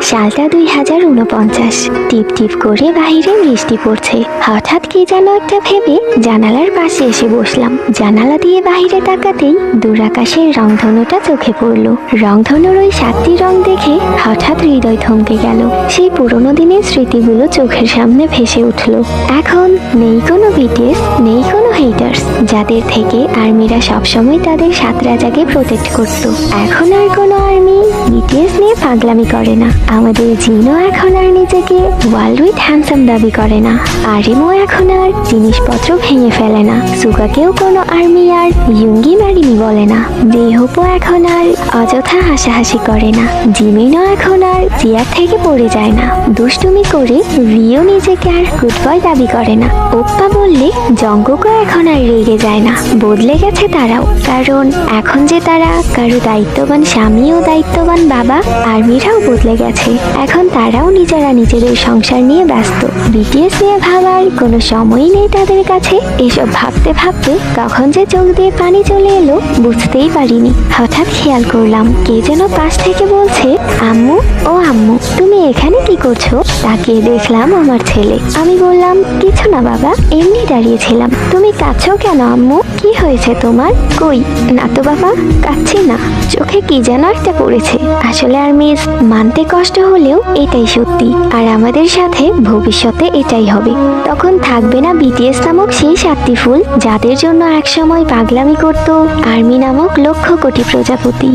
সালটা 2049। টিপ টিপ করে বাহিরে বৃষ্টি পড়ছে। হঠাৎ কি যেন একটা ভেবে জানালার পাশে এসে বসলাম। জানালা দিয়ে বাহিরে তাকাতেই দূর আকাশের রংধনুটা চোখে পড়লো। রংধনুর ওই 7টি রং দেখে হঠাৎ হৃদয় থমকে গেল। সেই পুরোনো দিনের স্মৃতিগুলো চোখের সামনে ভেসে উঠলো। এখন নেই কোনো বিটিএস, নেই কোনো হেটার্স, যাদের থেকে আর্মিরা সবসময় তাদের 7 রাজাকে প্রোটেক্ট করত। এখন আর কোনো আর্মি বিটিএস নিয়ে পাগলামি করে না। আমাদের জিনও এখন আর নিজেকে ওয়ার্ল্ড উইথ হ্যান্ডসাম দাবি করে না। আরিমও এখন আর জিনিসপত্র ভেঙে ফেলে না। সুগাকেও কোনো আর্মি আর ইয়ুঙ্গি ম্যারিমি বলে না। জেহোপও এখন আর অযথা হাসাহাসি করে না। জিমিনও এখন আর চেয়ার থেকে পড়ে যায় না। দুষ্টুমি করে রিও নিজেকে আর গুড বয় দাবি করে না। ওপ্পা বললে জঙ্গকও এখন আর রেগে যায় না। বদলে গেছে তারাও, কারণ এখন যে তারা কারো দায়িত্ববান স্বামী ও দায়িত্ববান বাবা, আর্মিরাও বদলে গেছে। এখন তারাও নিজেরা নিজেদের সংসার নিয়ে ব্যস্ত। বিটিএস নিয়ে ভাবার কোনো সময়ই নেই তাদের কাছে। এসব ভাবতে ভাবতে কখন যে চোখ দিয়ে পানি চলে এলো বুঝতেই পারিনি। হঠাৎ খেয়াল করলাম কে যেন পাশ থেকে বলছে, আম্মু ও আম্মু তুমি এখানে কি করছো? তাকিয়ে দেখলাম আমার ছেলে। আমি বললাম, কিছু না বাবা, এমনি দাঁড়িয়েছিলাম। তুমি কাঁদছো কেন আম্মু? কি হয়েছে তোমার? কই না তো বাবা, কাঁদছি না, চোখে কি যেন একটা পড়েছে। আসলে আর মিস মানতে কষ্ট হলেও এটাই সত্যি, আর আমাদের সাথে ভবিষ্যতে এটাই হবে। তখন থাকবে না বিটিএস নামক সেই 7টি ফুল যাদের জন্য একসময় পাগলামি করত আর্মি নামক লক্ষ কোটি প্রজাপতি।